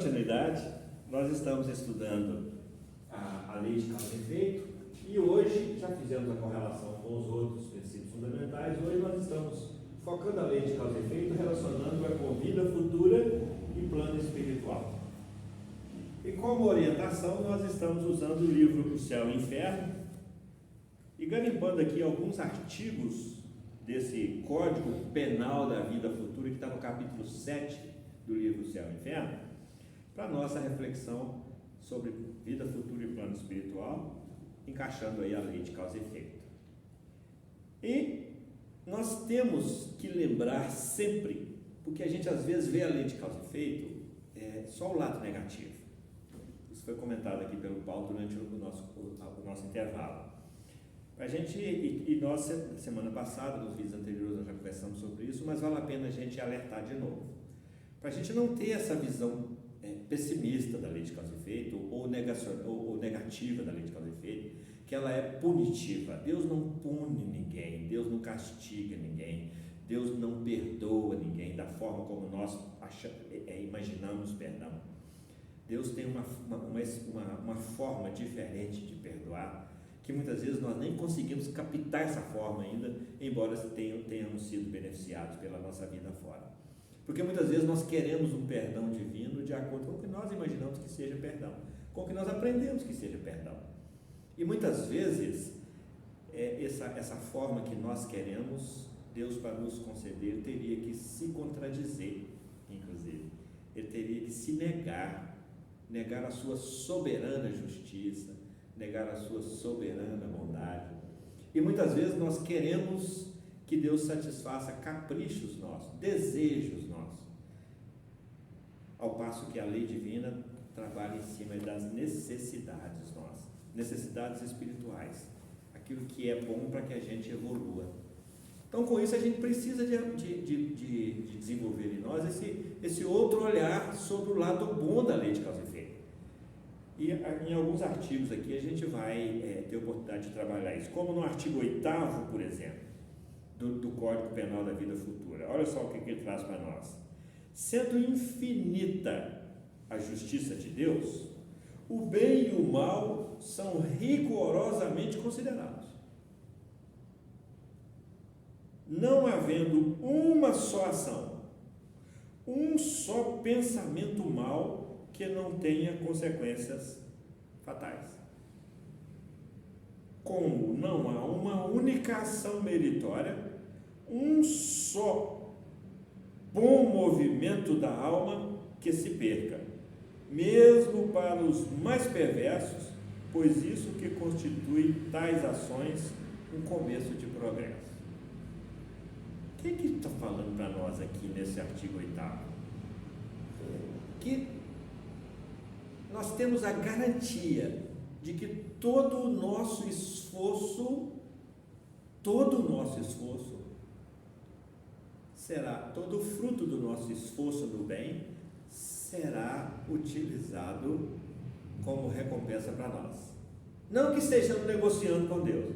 continuidade, nós estamos estudando a lei de causa e efeito e hoje já fizemos a correlação com os outros princípios fundamentais. Hoje nós estamos focando a lei de causa e efeito, relacionando-a com vida futura e plano espiritual. E como orientação, nós estamos usando o livro O Céu e o Inferno e garimpando aqui alguns artigos desse Código Penal da Vida Futura, que está no capítulo 7 do livro O Céu e o Inferno, para nossa reflexão sobre vida futura e plano espiritual, encaixando aí a lei de causa e efeito. E nós temos que lembrar sempre, porque a gente às vezes vê a lei de causa e efeito só o lado negativo. Isso foi comentado aqui pelo Paulo durante o nosso intervalo. A gente, e nós, semana passada, nos vídeos anteriores, nós já conversamos sobre isso, mas vale a pena a gente alertar de novo. Para a gente não ter essa visão pessimista da lei de causa e efeito, ou negativa da lei de causa e efeito, que ela é punitiva. Deus não pune ninguém, Deus não castiga ninguém, Deus não perdoa ninguém da forma como nós imaginamos perdão. Deus tem uma forma diferente de perdoar, que muitas vezes nós nem conseguimos captar essa forma ainda, embora tenhamos sido beneficiados pela nossa vida fora. Porque muitas vezes nós queremos um perdão divino de acordo com o que nós imaginamos que seja perdão, com o que nós aprendemos que seja perdão. E muitas vezes, essa forma que nós queremos, Deus, para nos conceder, teria que se contradizer, inclusive. Ele teria que se negar a sua soberana justiça, negar a sua soberana bondade. E muitas vezes nós queremos que Deus satisfaça caprichos nossos, desejos nossos, ao passo que a lei divina trabalha em cima das necessidades nossas, necessidades espirituais, aquilo que é bom para que a gente evolua. Então, com isso, a gente precisa de desenvolver em nós esse outro olhar sobre o lado bom da lei de causa e efeito. E em alguns artigos aqui a gente vai ter oportunidade de trabalhar isso, como no artigo 8º, por exemplo, do Código Penal da Vida Futura. Olha só o que ele traz para nós. Sendo infinita a justiça de Deus, o bem e o mal são rigorosamente considerados. Não havendo uma só ação, um só pensamento mau que não tenha consequências fatais. Como não há uma única ação meritória, um só bom movimento da alma que se perca, mesmo para os mais perversos, pois isso que constitui tais ações um começo de progresso. O que ele está falando para nós aqui nesse artigo 8º? Que nós temos a garantia de que todo o nosso esforço será, todo o fruto do nosso esforço no bem será utilizado como recompensa para nós. Não que estejamos negociando com Deus,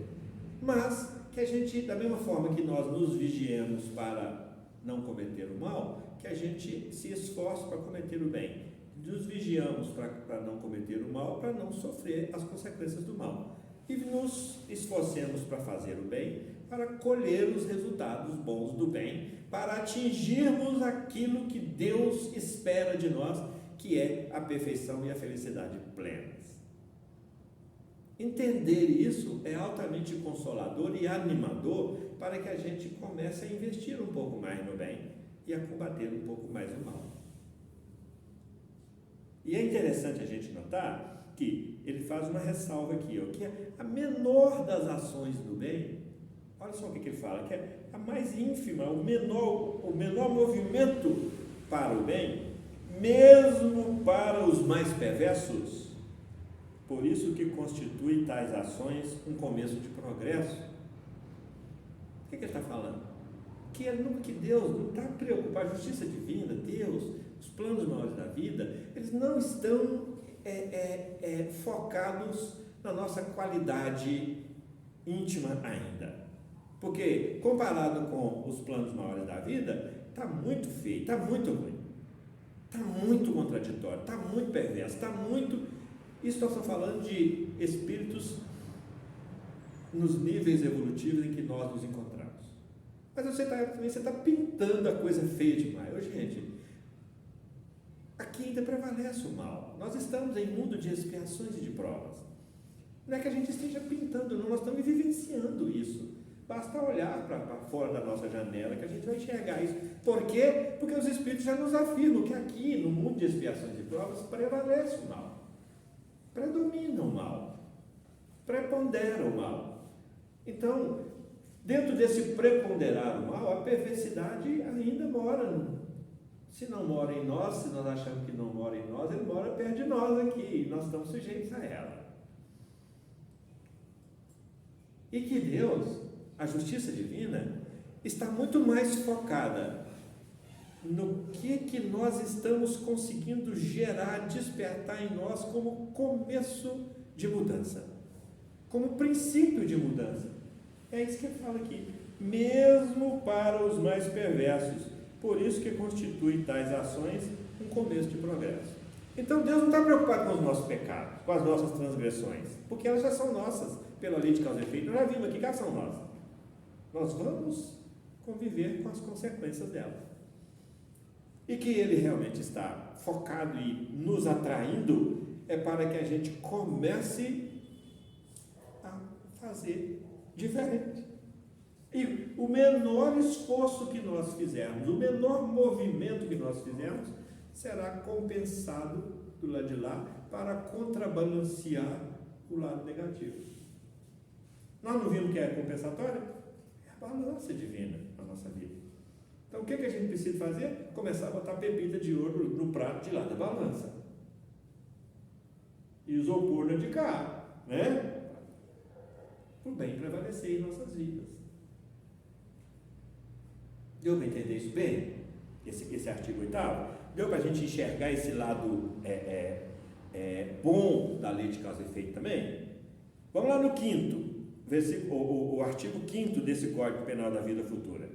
mas que a gente, da mesma forma que nós nos vigiemos para não cometer o mal, que a gente se esforce para cometer o bem. Nos vigiamos para não cometer o mal, para não sofrer as consequências do mal. E nos esforcemos para fazer o bem, para colher os resultados bons do bem, para atingirmos aquilo que Deus espera de nós, que é a perfeição e a felicidade plenas. Entender isso é altamente consolador e animador para que a gente comece a investir um pouco mais no bem e a combater um pouco mais o mal. E é interessante a gente notar que ele faz uma ressalva aqui, que é a menor das ações do bem. Olha só o que ele fala, que é a mais ínfima, o menor movimento para o bem, mesmo para os mais perversos. Por isso que constitui tais ações um começo de progresso. O que ele está falando? Que Deus não está preocupado, a justiça divina, Deus, os planos maiores da vida, eles não estão focados na nossa qualidade íntima ainda. Porque, comparado com os planos maiores da vida, está muito feio, está muito ruim. Está muito contraditório, está muito perverso, está muito... Isso nós estamos falando de espíritos nos níveis evolutivos em que nós nos encontramos. Mas você está pintando a coisa feia demais. Ô, gente, aqui ainda prevalece o mal. Nós estamos em mundo de expiações e de provas. Não é que a gente esteja pintando, não, nós estamos vivenciando isso. Basta olhar para fora da nossa janela que a gente vai enxergar isso. Por quê? Porque os Espíritos já nos afirmam que aqui, no mundo de expiações e provas, prevalece o mal. Predomina o mal. Prepondera o mal. Então, dentro desse preponderar o mal, a perversidade ainda mora. Se não mora em nós, se nós achamos que não mora em nós, ele mora perto de nós aqui, e nós estamos sujeitos a ela. E que Deus, a justiça divina, está muito mais focada no que nós estamos conseguindo gerar, despertar em nós como começo de mudança, como princípio de mudança. É isso que ele fala aqui. Mesmo para os mais perversos. Por isso que constitui tais ações um começo de progresso. Então Deus não está preocupado com os nossos pecados, com as nossas transgressões, porque elas já são nossas, pela lei de causa e efeito. Nós já vimos aqui que elas são nossas. Nós vamos conviver com as consequências delas. E que Ele realmente está focado e nos atraindo é para que a gente comece a fazer diferente. E o menor esforço que nós fizermos, o menor movimento que nós fizermos, será compensado do lado de lá para contrabalancear o lado negativo. Nós não vimos que é compensatório? É a balança divina na nossa vida. Então o que a gente precisa fazer? Começar a botar pepita de ouro no prato de lá da balança. Isopor de cá, né? Para o bem prevalecer em nossas vidas. Deu para entender isso bem? Esse artigo 8º? Deu para a gente enxergar esse lado bom da lei de causa e efeito também? Vamos lá no 5º, o artigo 5º desse Código Penal da Vida Futura.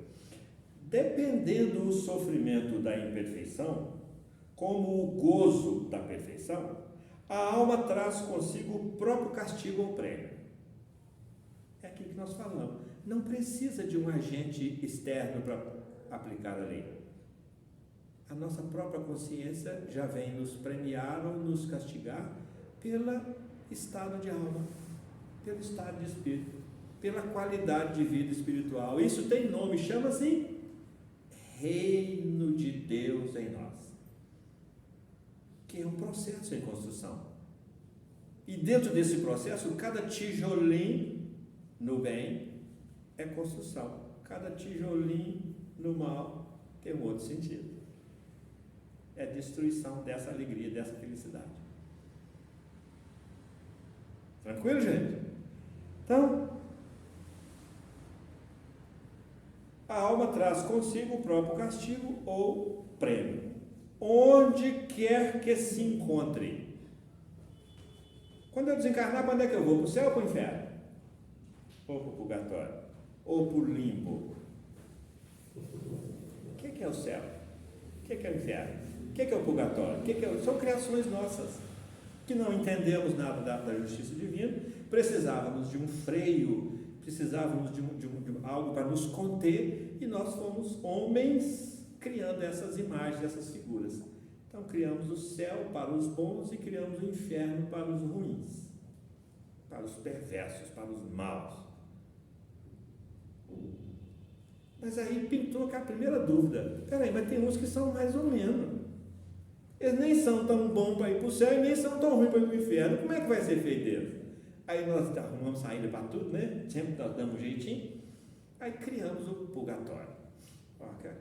Dependendo do sofrimento da imperfeição, como o gozo da perfeição, a alma traz consigo o próprio castigo ou prêmio. É aquilo que nós falamos. Não precisa de um agente externo para aplicar a lei. A nossa própria consciência já vem nos premiar ou nos castigar pelo estado de alma, pelo estado de espírito, pela qualidade de vida espiritual. Isso tem nome, chama-se Reino de Deus em nós, que é um processo em construção. E dentro desse processo, cada tijolinho no bem é construção, cada tijolinho no mal tem um outro sentido. É destruição dessa alegria, dessa felicidade. Tranquilo, gente? Então, a alma traz consigo o próprio castigo ou prêmio, onde quer que se encontre. Quando eu desencarnar, para onde é que eu vou? Para o céu ou para o inferno? Ou para o purgatório? Ou para o limbo? O que é o céu? O que é o inferno? O que é o purgatório? São criações nossas, que não entendemos nada da justiça divina, precisávamos de um freio, precisávamos de algo para nos conter, e nós fomos homens criando essas imagens, essas figuras. Então criamos o céu para os bons e criamos o inferno para os ruins, para os perversos, para os maus. Mas aí pintou cá a primeira dúvida. Peraí, mas tem uns que são mais ou menos. Eles nem são tão bons para ir para o céu e nem são tão ruins para ir para o inferno. Como é que vai ser feito isso? Aí nós arrumamos saída para tudo, né? Sempre nós damos um jeitinho. Aí criamos o purgatório.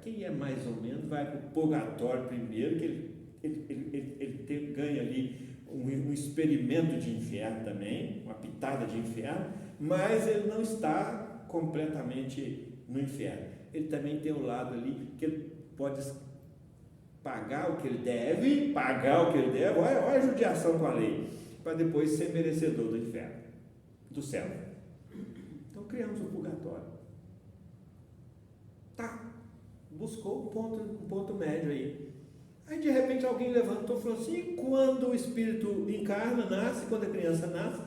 Quem é mais ou menos vai para o purgatório primeiro, que ele ganha ali um experimento de inferno também, uma pitada de inferno, mas ele não está completamente no inferno. Ele também tem um lado ali que ele pode pagar o que ele deve, olha a judiação com a lei, para depois ser merecedor do inferno, do céu. Então criamos o purgatório. Tá, buscou um ponto médio aí. Aí de repente alguém levantou e falou assim: e quando o espírito encarna, nasce, quando a criança nasce,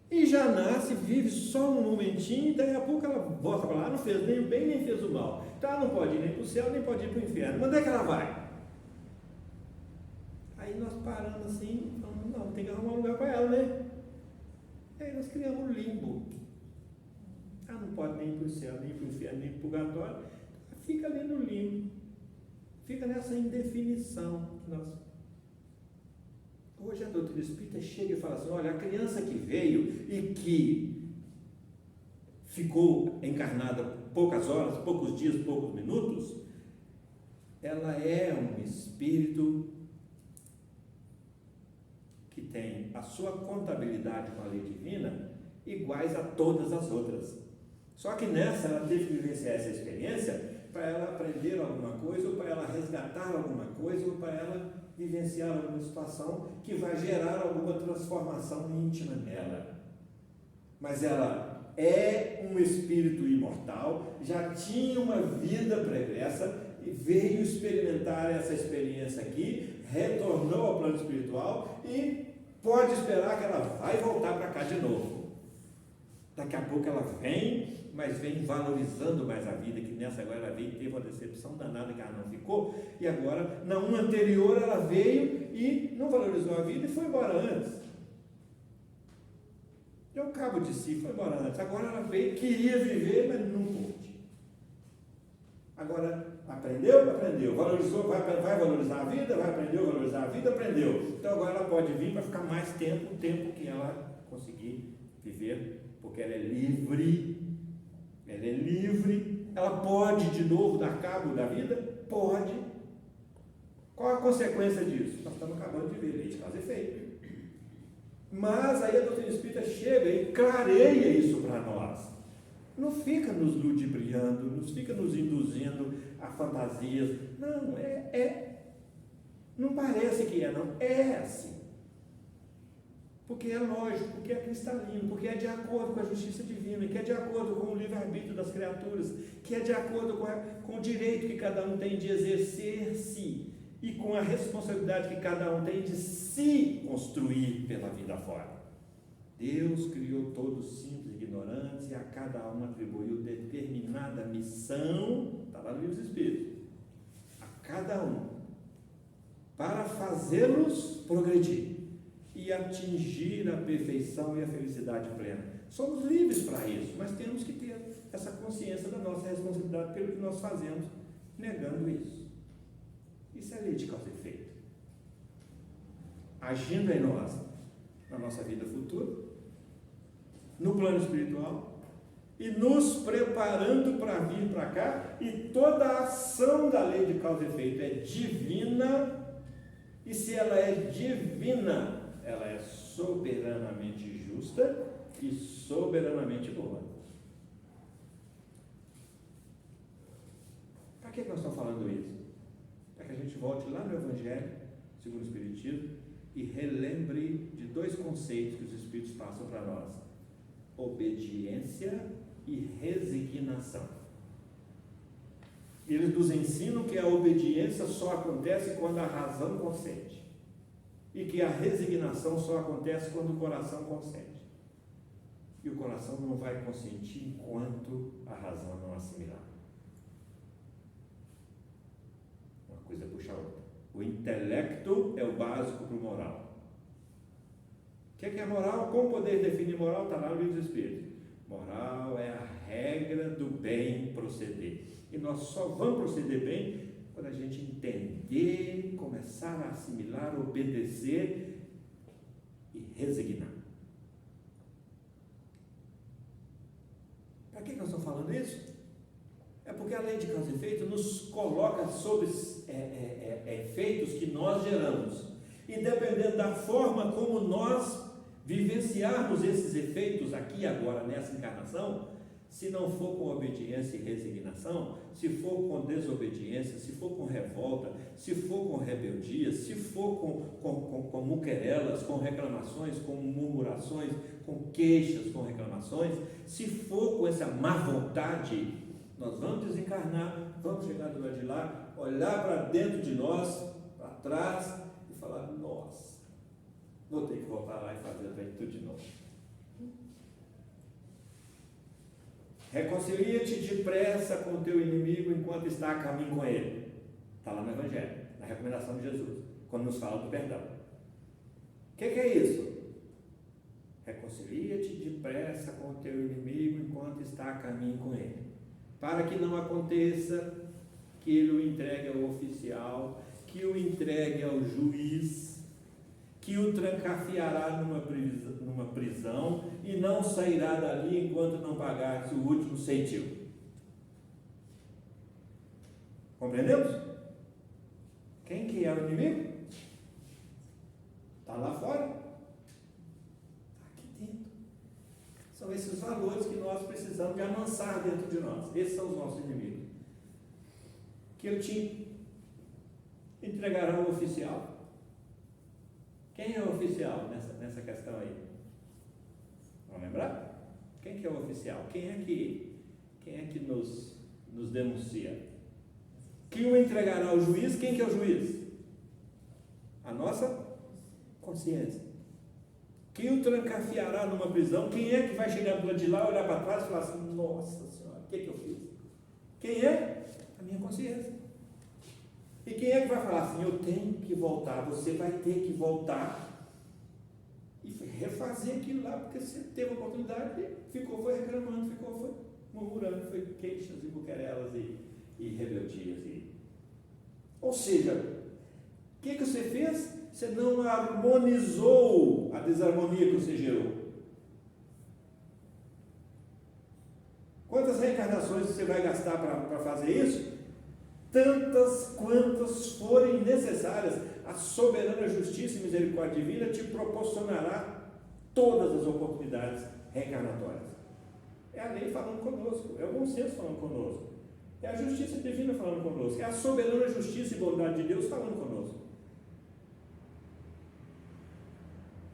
e já nasce, vive só um momentinho, e daí a pouco ela volta para lá, não fez nem o bem nem fez o mal. Então ela não pode ir nem para o céu, nem pode ir para o inferno. Mas onde é que ela vai? Aí nós paramos assim, falamos, não, tem que arrumar um lugar para ela, né? Aí nós criamos um limbo. Ela não pode nem ir para o céu, nem para o inferno, nem para o purgatório. Fica ali no limbo. Fica nessa indefinição que nós... Hoje a doutrina espírita chega e fala assim: olha, a criança que veio e que ficou encarnada poucas horas, poucos dias, poucos minutos, ela é um espírito que tem a sua contabilidade com a lei divina iguais a todas as outras. Só que nessa ela teve que vivenciar essa experiência para ela aprender alguma coisa, ou para ela resgatar alguma coisa, ou para ela vivenciar alguma situação que vai gerar alguma transformação íntima nela. Mas ela é um espírito imortal, já tinha uma vida pregressa e veio experimentar essa experiência aqui, retornou ao plano espiritual e pode esperar que ela vai voltar para cá de novo. Daqui a pouco ela vem, mas vem valorizando mais a vida, que nessa agora ela veio e teve uma decepção danada que ela não ficou, e agora, na uma anterior, ela veio e não valorizou a vida e foi embora antes. Deu cabo de si, foi embora antes. Agora ela veio, queria viver, mas não pôde. Agora, aprendeu, valorizou, vai valorizar a vida, vai aprender a valorizar a vida, aprendeu. Então agora ela pode vir para ficar mais tempo, o tempo que ela conseguir viver, porque ela é livre. Ela é livre, ela pode de novo dar cabo da vida? Pode. Qual a consequência disso? Nós estamos acabando de ver, lei de causa e efeito. Mas aí a doutrina espírita chega e clareia isso para nós. Não fica nos ludibriando, não fica nos induzindo a fantasias. Não, não parece que é, não. É assim. Porque é lógico, porque é cristalino, porque é de acordo com a justiça divina, que é de acordo com o livre-arbítrio das criaturas, que é de acordo com o direito que cada um tem de exercer-se e com a responsabilidade que cada um tem de se construir pela vida fora. Deus criou todos simples e ignorantes e a cada um atribuiu determinada missão, está lá no Livro dos Espíritos, a cada um, para fazê-los progredir e atingir a perfeição e a felicidade plena. Somos livres para isso, mas temos que ter essa consciência da nossa responsabilidade pelo que nós fazemos, negando isso. Isso é lei de causa e efeito. Agindo em nós, na nossa vida futura, no plano espiritual, e nos preparando para vir para cá, e toda a ação da lei de causa e efeito é divina, e se ela é divina, ela é soberanamente justa e soberanamente boa. Para que nós estamos falando isso? Para que a gente volte lá no Evangelho, segundo o Espiritismo, e relembre de dois conceitos que os Espíritos passam para nós: obediência e resignação. Eles nos ensinam que a obediência só acontece quando a razão consente, e que a resignação só acontece quando o coração consente. E o coração não vai consentir enquanto a razão não assimilar. Uma coisa puxa a outra. O intelecto é o básico para o moral. O que é moral? Como poder definir moral? Está lá no Livro dos Espíritos. Moral é a regra do bem proceder. E nós só vamos proceder bem quando a gente entender, começar a assimilar, obedecer e resignar. Para que nós estamos falando isso? É porque a lei de causa e efeito nos coloca sob efeitos que nós geramos. E dependendo da forma como nós vivenciarmos esses efeitos aqui agora, nessa encarnação, se não for com obediência e resignação, se for com desobediência, se for com revolta, se for com rebeldia, se for com muquerelas, com reclamações, com murmurações, com queixas, com reclamações, se for com essa má vontade, nós vamos desencarnar, vamos chegar do lado de lá, olhar para dentro de nós, trás e falar, nossa, vou ter que voltar lá e fazer tudo de novo. Reconcilia-te depressa com o teu inimigo enquanto está a caminho com ele. Está lá no Evangelho, na recomendação de Jesus, quando nos fala do perdão. O que é isso? Reconcilia-te depressa com o teu inimigo enquanto está a caminho com ele, para que não aconteça que ele o entregue ao oficial, que o entregue ao juiz, que o trancafiará numa prisão e não sairá dali enquanto não pagasse o último centavo. Compreendemos? Quem que é o inimigo? Está lá fora. Está aqui dentro. São esses valores que nós precisamos de amansar dentro de nós. Esses são os nossos inimigos. Que ele te entregará ao oficial. Quem é o oficial nessa questão aí? Vamos lembrar? Quem que é o oficial? Quem é que nos denuncia? Que o entregará ao juiz? Quem que é o juiz? A nossa consciência. Que o trancafiará numa prisão? Quem é que vai chegar do lado de lá, olhar para trás e falar assim, nossa Senhora, o que eu fiz? Quem é? A minha consciência. E quem é que vai falar assim, eu tenho que voltar, você vai ter que voltar e refazer aquilo lá, porque você teve a oportunidade e foi reclamando, foi murmurando, foi queixas e buquerelas e rebeldias. Ou seja, o que você fez? Você não harmonizou a desarmonia que você gerou. Quantas reencarnações você vai gastar para fazer isso? Tantas quantas forem necessárias. A soberana justiça e misericórdia divina te proporcionará todas as oportunidades reencarnatórias. É a lei falando conosco, é o bom senso falando conosco, é a justiça divina falando conosco, é a soberana justiça e bondade de Deus falando conosco.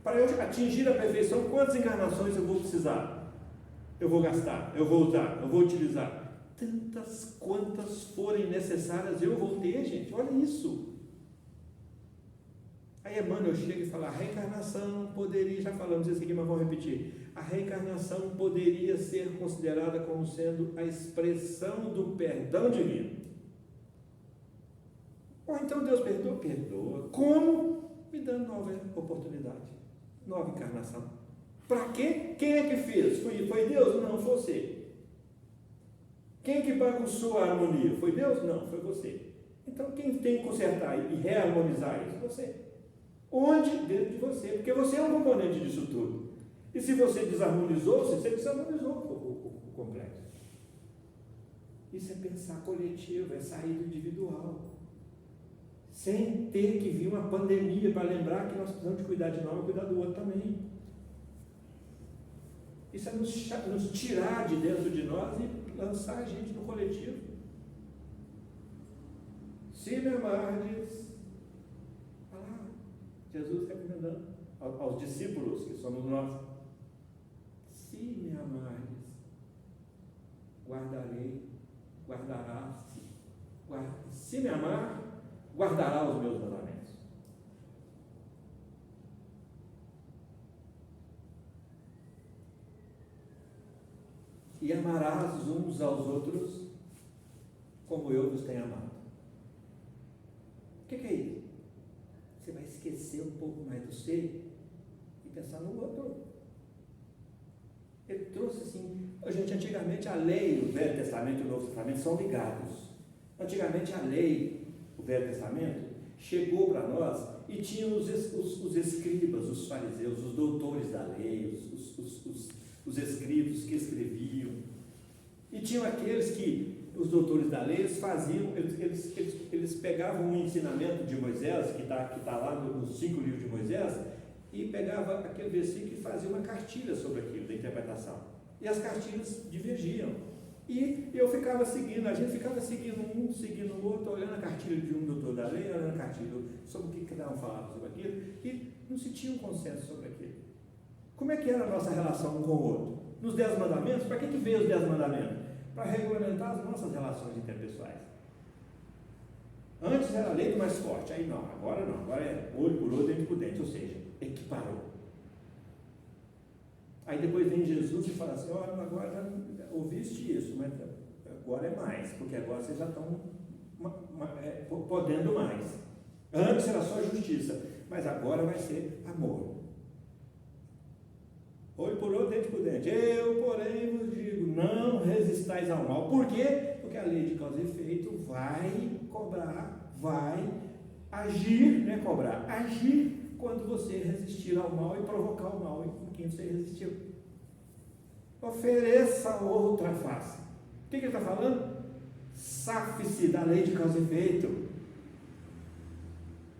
Para eu atingir a perfeição, quantas encarnações eu vou precisar? Eu vou gastar, eu vou usar, eu vou utilizar. Tantas quantas forem necessárias eu vou ter, gente, olha isso. Aí Emmanuel chega e fala, a reencarnação poderia, já falamos isso aqui, mas vamos repetir, a reencarnação poderia ser considerada como sendo a expressão do perdão divino. Ou então Deus perdoa? Perdoa. Como? Me dando nova oportunidade, nova encarnação. Para quê? Quem é que fez? Foi Deus? Não, foi você. Quem que bagunçou a harmonia? Foi Deus? Não, foi você. Então quem tem que consertar e reharmonizar isso? Você. Onde? Dentro de você, porque você é um componente disso tudo. E se você desarmonizou, você desarmonizou o complexo. Isso é pensar coletivo, é sair do individual. Sem ter que vir uma pandemia para lembrar que nós precisamos de cuidar de nós e cuidar do outro também. Isso é nos tirar de dentro de nós e lançar a gente no coletivo. Se me amardes, olha lá, Jesus recomendando aos discípulos, que somos nós, se me amardes, guardarás, se me amar, guardará os meus mandamentos. E amarás uns aos outros como eu vos tenho amado. O que é isso? Você vai esquecer um pouco mais do ser e pensar no outro. Ele trouxe assim, gente, antigamente a lei, o Velho Testamento e o Novo Testamento são ligados. Antigamente a lei, o Velho Testamento, chegou para nós e tinha os escribas, os fariseus, os doutores da lei, os escribas que escreviam, e tinham aqueles que, os doutores da lei, eles faziam, eles pegavam o ensinamento de Moisés, que está lá nos 5 livros de Moisés, e pegava aquele versículo e fazia uma cartilha sobre aquilo, da interpretação, e as cartilhas divergiam, e eu ficava seguindo, a gente ficava seguindo um, seguindo o outro, olhando a cartilha de um doutor da lei, olhando a cartilha sobre o que cada um falava sobre aquilo, e não se tinha um consenso sobre aquilo. Como é que era a nossa relação um com o outro? Nos 10 mandamentos, para que veio os 10 mandamentos? Para regulamentar as nossas relações interpessoais. Antes era a lei do mais forte, aí não, agora é olho por olho, dente por dente, ou seja, equiparou. Aí depois vem Jesus e fala assim, olha, agora já ouviste isso, mas agora é mais, porque agora vocês já estão podendo mais. Antes era só justiça, mas agora vai ser amor. Olho por olho, dente por dente. Eu, porém, vos digo, não resistais ao mal. Por quê? Porque a lei de causa e efeito vai cobrar, vai agir, não é cobrar, agir quando você resistir ao mal e provocar o mal com quem você resistiu. Ofereça outra face. O que ele está falando? Safe-se da lei de causa e efeito.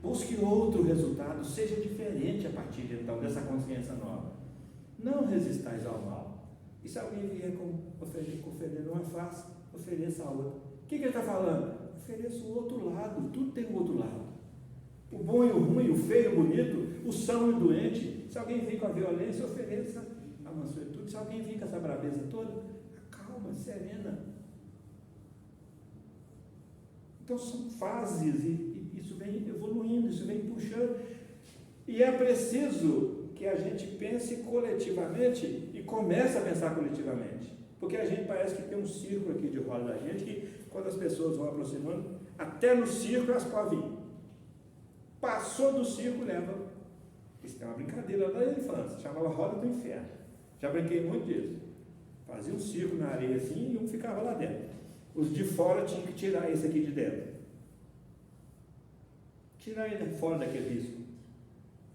Busque outro resultado, seja diferente a partir de então dessa consciência nova. Não resistais ao mal. E se alguém vier oferecer uma face, ofereça a outra. O que ele está falando? Ofereça o outro lado. Tudo tem um outro lado. O bom e o ruim, o feio e o bonito, o são e o doente. Se alguém vir com a violência, ofereça a mansuetude. Se alguém vir com essa braveza toda, calma, serena. Então são fases e isso vem evoluindo, isso vem puxando. E é preciso que a gente pense coletivamente e comece a pensar coletivamente. Porque a gente parece que tem um círculo aqui de roda da gente, que quando as pessoas vão aproximando, até no círculo elas podem vir. Passou do círculo, leva. Isso é uma brincadeira da infância, chamava roda do inferno. Já brinquei muito disso. Fazia um círculo na areia assim e um ficava lá dentro. Os de fora tinham que tirar esse aqui de dentro. Tirar ele fora daquele risco.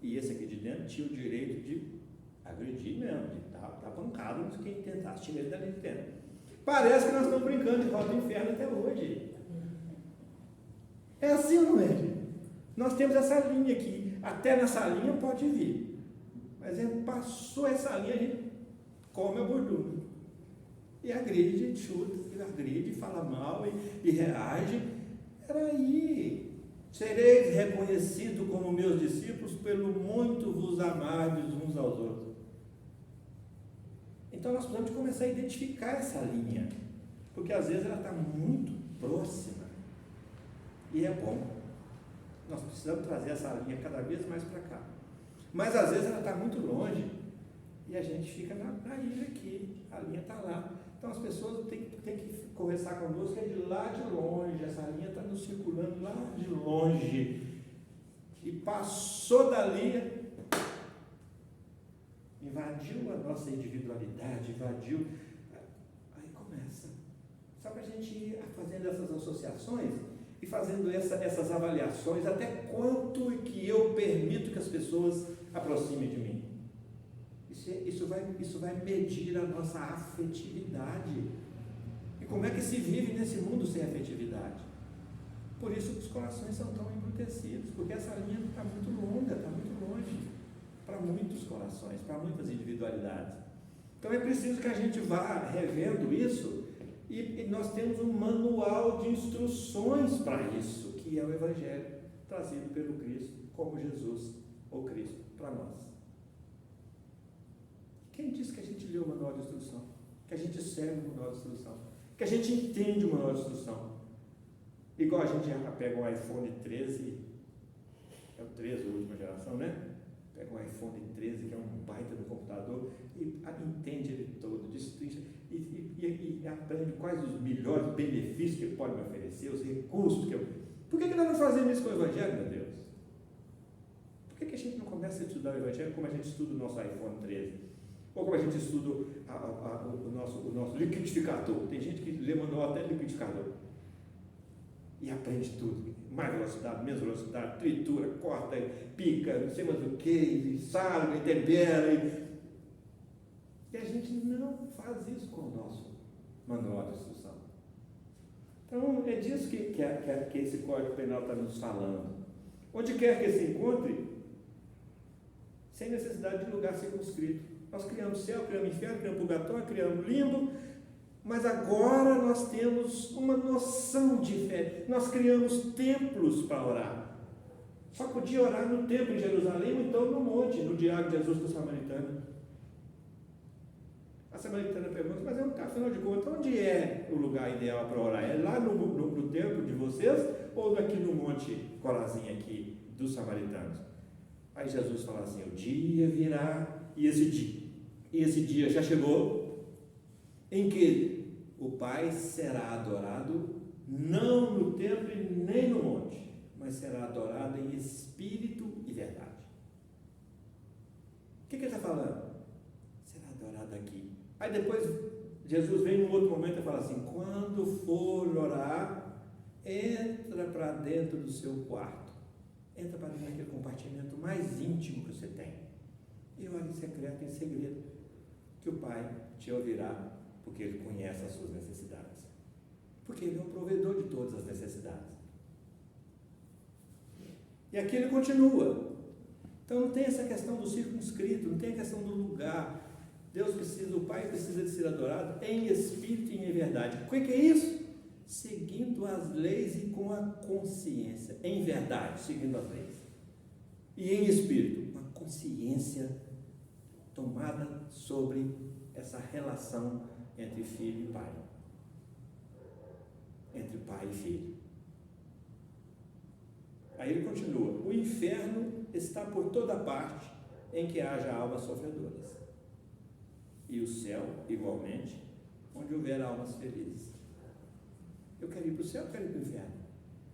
E esse aqui de dentro tinha o direito de agredir mesmo, de dar pancada nos quem tentasse tirar ele dali de dentro. Parece que nós estamos brincando de roda do inferno até hoje. É assim ou não é, gente? Nós temos essa linha aqui. Até nessa linha pode vir. Mas passou essa linha, a gente come a gordura. E agride, chuta, e agride, fala mal e reage. Peraí. Sereis reconhecidos como meus discípulos pelo muito vos amardes uns aos outros. Então nós precisamos começar a identificar essa linha, porque às vezes ela está muito próxima e é bom. Nós precisamos trazer essa linha cada vez mais para cá. Mas às vezes ela está muito longe e a gente fica na ilha aqui, a linha está lá. Então as pessoas têm que conversar conosco, é de lá de longe, essa linha está nos circulando lá de longe. E passou dali, invadiu a nossa individualidade, invadiu. Aí começa. Só para a gente ir fazendo essas associações e fazendo essas avaliações, até quanto que eu permito que as pessoas aproximem de mim. Isso vai medir a nossa afetividade. E como é que se vive nesse mundo sem afetividade? Por isso que os corações são tão embrutecidos, porque essa linha está muito longa, está muito longe para muitos corações, para muitas individualidades. Então é preciso que a gente vá revendo isso e nós temos um manual de instruções para isso, que é o Evangelho trazido pelo Cristo, como Jesus, ou Cristo, para nós. Quem disse que a gente lê o manual de instrução? Que a gente segue o manual de instrução? Que a gente entende o manual de instrução? Igual a gente pega um iPhone 13, é o 13, a última geração, né? Pega um iPhone 13, que é um baita do computador, e entende ele todo, destrincha, e aprende quais os melhores benefícios que ele pode me oferecer, os recursos que eu... Por que nós não fazemos isso com o Evangelho, meu Deus? Por que a gente não começa a estudar o Evangelho como a gente estuda o nosso iPhone 13? Ou como a gente estuda o nosso liquidificador? Tem gente que lê manual até liquidificador e aprende tudo. Mais velocidade, menos velocidade, tritura, corta, pica, não sei mais o que, salga, tempera. E a gente não faz isso com o nosso manual de instrução. Então, é disso que esse Código Penal está nos falando. Onde quer que se encontre, sem necessidade de lugar circunscrito. Nós criamos céu, criamos inferno, criamos purgatório, criamos limbo, mas agora nós temos uma noção diferente. Nós criamos templos para orar. Só podia orar no templo em Jerusalém ou então no monte, no diálogo de Jesus com o samaritano. A samaritana pergunta, mas afinal de contas, onde é o lugar ideal para orar? É lá no templo de vocês ou aqui no Monte Corazim aqui dos samaritanos? Aí Jesus fala assim: o dia virá, e esse dia já chegou, em que o Pai será adorado não no templo e nem no monte, mas será adorado em espírito e verdade. O que ele está falando? Será adorado aqui. Aí depois Jesus vem num outro momento e fala assim: quando for orar, entra para dentro do seu quarto, entra para dentro daquele compartimento mais íntimo que você tem, e ora em secreto, em segredo, que o Pai te ouvirá, porque Ele conhece as suas necessidades, porque Ele é o provedor de todas as necessidades. E aqui ele continua. Então não tem essa questão do circunscrito, não tem a questão do lugar. Deus precisa, o Pai precisa de ser adorado em espírito e em verdade. O que é isso? Seguindo as leis e com a consciência, em verdade, seguindo as leis. E em espírito, uma consciência tomada sobre essa relação entre filho e pai. Entre pai e filho. Aí ele continua: o inferno está por toda parte em que haja almas sofredoras, e o céu, igualmente, onde houver almas felizes. Eu quero ir para o céu, eu quero ir para o inferno.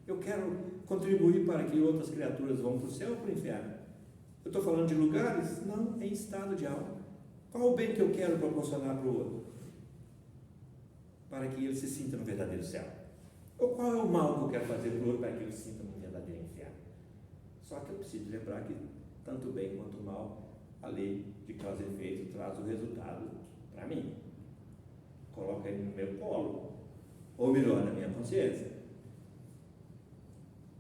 Eu quero contribuir para que outras criaturas vão para o céu ou para o inferno. Eu estou falando de lugares? Não, em estado de alma. Qual o bem que eu quero proporcionar para o outro? Para que ele se sinta no verdadeiro céu. Ou qual é o mal que eu quero fazer para o outro para que ele se sinta no verdadeiro inferno? Só que eu preciso lembrar que tanto o bem quanto o mal, a lei de causa e efeito traz o resultado para mim. Coloca ele no meu colo, ou melhor, na minha consciência.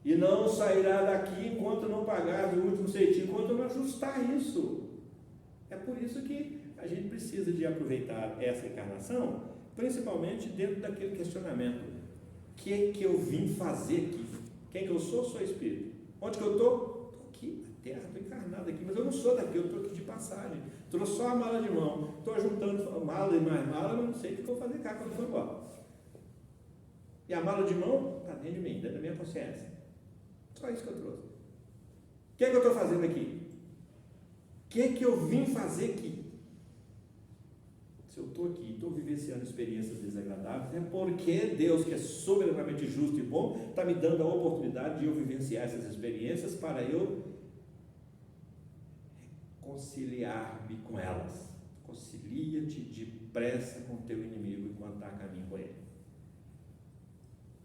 E não sairá daqui enquanto não pagar o último centimo, enquanto não ajustar isso. É por isso que a gente precisa de aproveitar essa encarnação, principalmente dentro daquele questionamento: o que é que eu vim fazer aqui? Quem que eu sou? Sou espírito. Onde que eu estou? Estou aqui na Terra, estou encarnado aqui, mas eu não sou daqui, eu estou aqui de passagem. Trouxe só a mala de mão, estou juntando mala e mais mala, mas não sei o que eu vou fazer cá quando for embora. E a mala de mão está dentro de mim, dentro da minha consciência. Só isso que eu trouxe. O que é que eu estou fazendo aqui? O que é que eu vim fazer aqui? Se eu estou aqui, estou vivenciando experiências desagradáveis, é porque Deus, que é soberanamente justo e bom, está me dando a oportunidade de eu vivenciar essas experiências para eu reconciliar-me com elas. Concilia-te depressa com teu inimigo enquanto está a caminho com ele.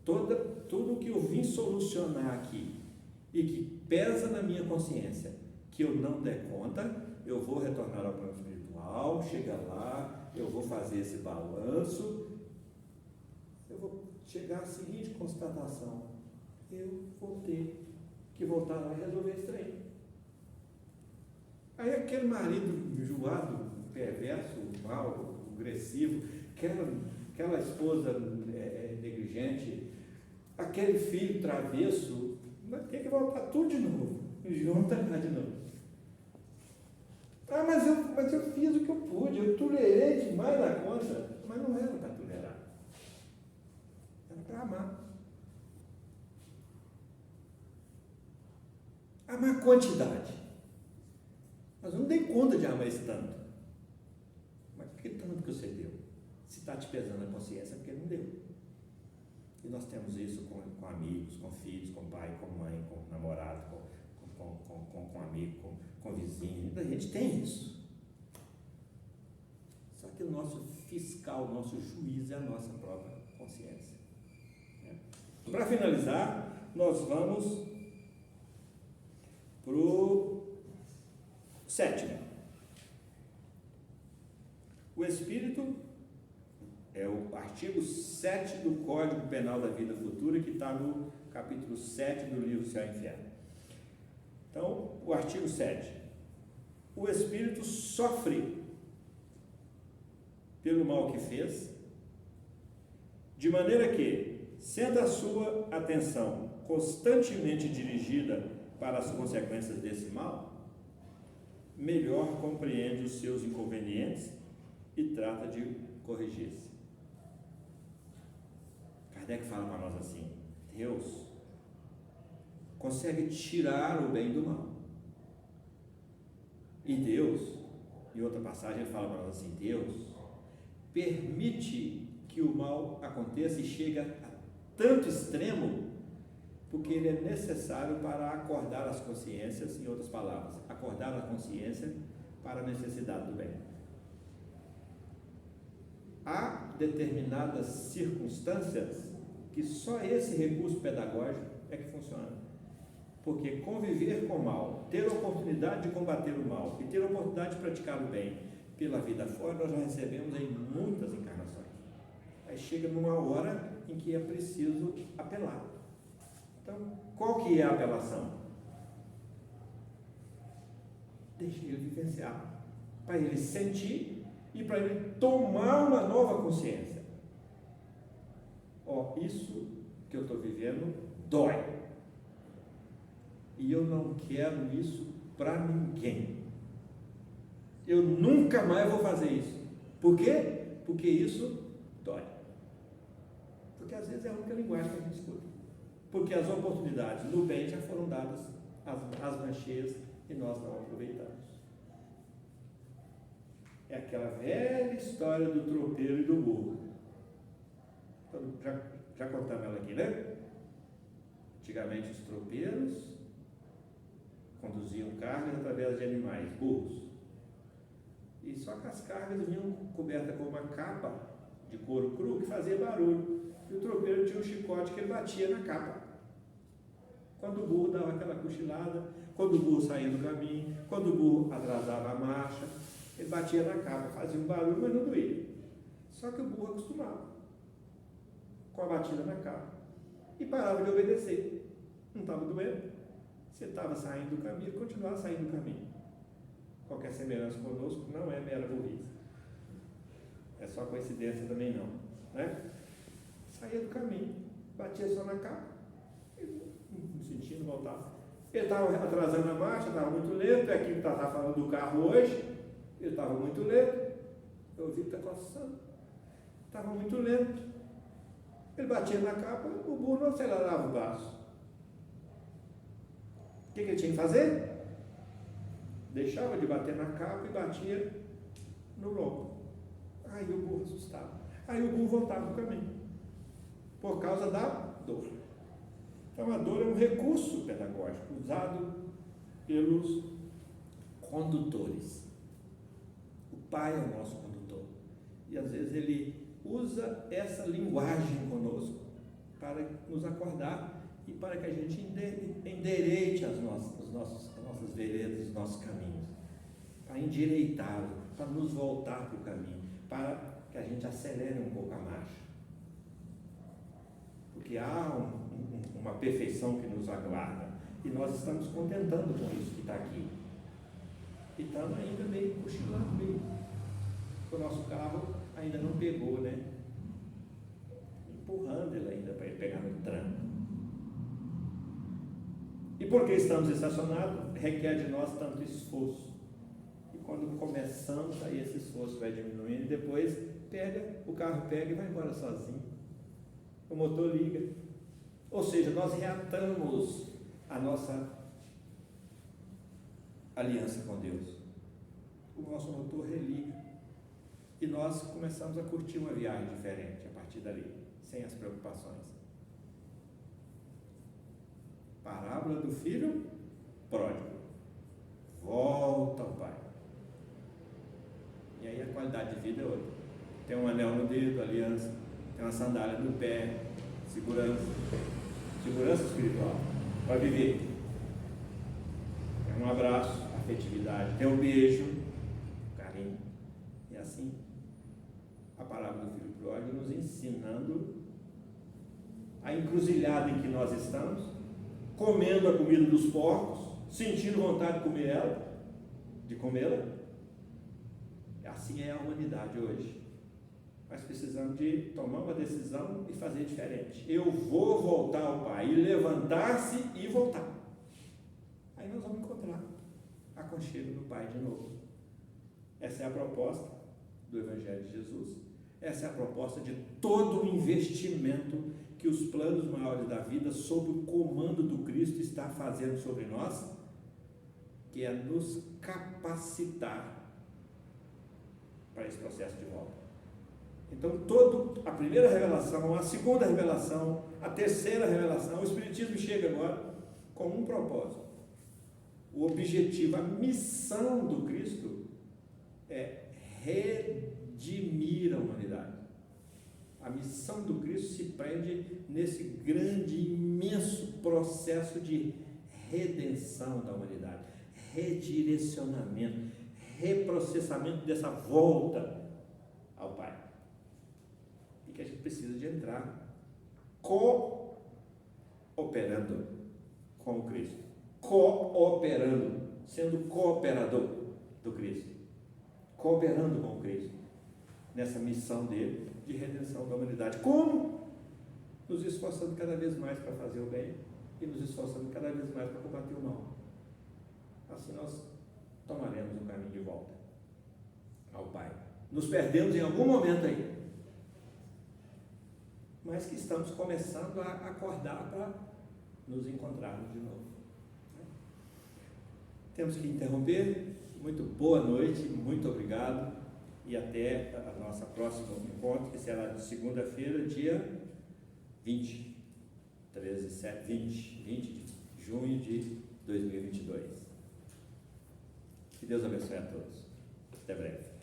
Tudo que eu vim solucionar aqui e que pesa na minha consciência, que eu não der conta, eu vou retornar ao plano espiritual, chegar lá, eu vou fazer esse balanço, eu vou chegar à seguinte constatação: eu vou ter que voltar lá e resolver esse trem. Aí aquele marido enjoado, perverso, mau, agressivo, aquela esposa negligente, aquele filho travesso, vai ter que voltar tudo de novo, junta cá de novo. Ah, mas eu fiz o que eu pude, eu tolerei demais da conta. Mas não era para tolerar, era para amar. Amar quantidade. Mas eu não dei conta de amar esse tanto. Mas que tanto que você deu? Se está te pesando a consciência, é porque não deu. E nós temos isso com amigos, com filhos, com pai, com mãe, com namorado, com amigo, com vizinho. A gente tem isso. Só que o nosso fiscal, o nosso juiz é a nossa própria consciência. Para finalizar, nós vamos para o 7. O Espírito é o artigo 7 do Código Penal da Vida Futura, que está no capítulo 7 do livro Céu e Inferno. Então, o artigo 7. O Espírito sofre pelo mal que fez, de maneira que, sendo a sua atenção constantemente dirigida para as consequências desse mal, melhor compreende os seus inconvenientes e trata de corrigir-se. Kardec fala para nós assim: Deus consegue tirar o bem do mal. E Deus, em outra passagem ele fala para nós assim, Deus permite que o mal aconteça e chega a tanto extremo, porque ele é necessário para acordar as consciências, em outras palavras, acordar a consciência para a necessidade do bem. Há determinadas circunstâncias que só esse recurso pedagógico é que funciona. Porque conviver com o mal, ter a oportunidade de combater o mal e ter a oportunidade de praticar o bem pela vida fora, nós já recebemos em muitas encarnações. Aí chega numa hora em que é preciso apelar. Então, qual que é a apelação? Deixe ele vivenciar, para ele sentir e para ele tomar uma nova consciência. Isso que eu estou vivendo dói. E eu não quero isso para ninguém. Eu nunca mais vou fazer isso. Por quê? Porque isso dói. Porque às vezes é a única linguagem que a gente escuta. Porque as oportunidades no bem já foram dadas às mancheias e nós não aproveitamos. É aquela velha história do tropeiro e do burro. Então, já contamos ela aqui, né? Antigamente os tropeiros conduziam cargas através de animais, burros. E só que as cargas vinham cobertas com uma capa de couro cru que fazia barulho. E o tropeiro tinha um chicote que ele batia na capa. Quando o burro dava aquela cochilada, quando o burro saía do caminho, quando o burro atrasava a marcha, ele batia na capa, fazia um barulho, mas não doía. Só que o burro acostumava com a batida na capa e parava de obedecer. Não estava doendo. Você estava saindo do caminho, continuava saindo do caminho. Qualquer semelhança conosco não é mera burrice. É só coincidência também não, né? Saía do caminho, batia só na capa, não sentindo, voltava. Ele estava atrasando a marcha, estava muito lento, é aquilo que estava falando do carro hoje, ele estava muito lento, eu ouvi que está coçando, estava muito lento. Ele batia na capa, o burro não acelerava o braço. O que ele tinha que fazer? Deixava de bater na capa e batia no lombo. Aí o burro assustava. Aí o burro voltava no caminho. Por causa da dor. Então a dor é um recurso pedagógico usado pelos condutores. O pai é o nosso condutor. E às vezes ele usa essa linguagem conosco para nos acordar e para que a gente endereite as nossas veredas, os nossos caminhos, para endireitá-lo, para nos voltar para o caminho, para que a gente acelere um pouco a marcha. Porque há uma perfeição que nos aguarda e nós estamos contentando com isso que está aqui. E estamos ainda meio cochilando meio. O nosso carro ainda não pegou, né? Empurrando ele ainda para ele pegar no tranco. E porque estamos estacionados, requer de nós tanto esforço. E quando começamos, aí esse esforço vai diminuindo e depois o carro pega e vai embora sozinho. O motor liga. Ou seja, nós reatamos a nossa aliança com Deus. O nosso motor religa. E nós começamos a curtir uma viagem diferente a partir dali, sem as preocupações. Parábola do filho pródigo. Volta ao pai. E aí a qualidade de vida é outra. Tem um anel no dedo, aliança. Tem uma sandália no pé, segurança. Segurança espiritual. Para viver. Tem um abraço, afetividade. Tem um beijo, carinho. E assim, a parábola do filho pródigo nos ensinando a encruzilhada em que nós estamos, comendo a comida dos porcos, sentindo vontade de comê-la. Assim é a humanidade hoje. Nós precisamos de tomar uma decisão e fazer diferente. Eu vou voltar ao Pai, e levantar-se e voltar. Aí nós vamos encontrar aconchego do Pai de novo. Essa é a proposta do Evangelho de Jesus. Essa é a proposta de todo o investimento que os planos maiores da vida, sob o comando do Cristo, está fazendo sobre nós, que é nos capacitar para esse processo de volta. Então, a primeira revelação, a segunda revelação, a terceira revelação, o Espiritismo chega agora com um propósito. O objetivo, a missão do Cristo é redimir a humanidade. A missão do Cristo se prende nesse grande, imenso processo de redenção da humanidade, redirecionamento, reprocessamento dessa volta ao Pai. E que a gente precisa de entrar cooperando com o Cristo, cooperando, sendo cooperador do Cristo, cooperando com o Cristo nessa missão dele de redenção da humanidade. Como? Nos esforçando cada vez mais para fazer o bem e nos esforçando cada vez mais para combater o mal. Assim nós tomaremos o caminho de volta ao Pai. Nos perdemos em algum momento aí, mas que estamos começando a acordar para nos encontrarmos de novo. Temos que interromper. Muito boa noite, muito obrigado e até a nossa próxima encontro, que será de segunda-feira, dia 20 de junho de 2022. Que Deus abençoe a todos. Até breve.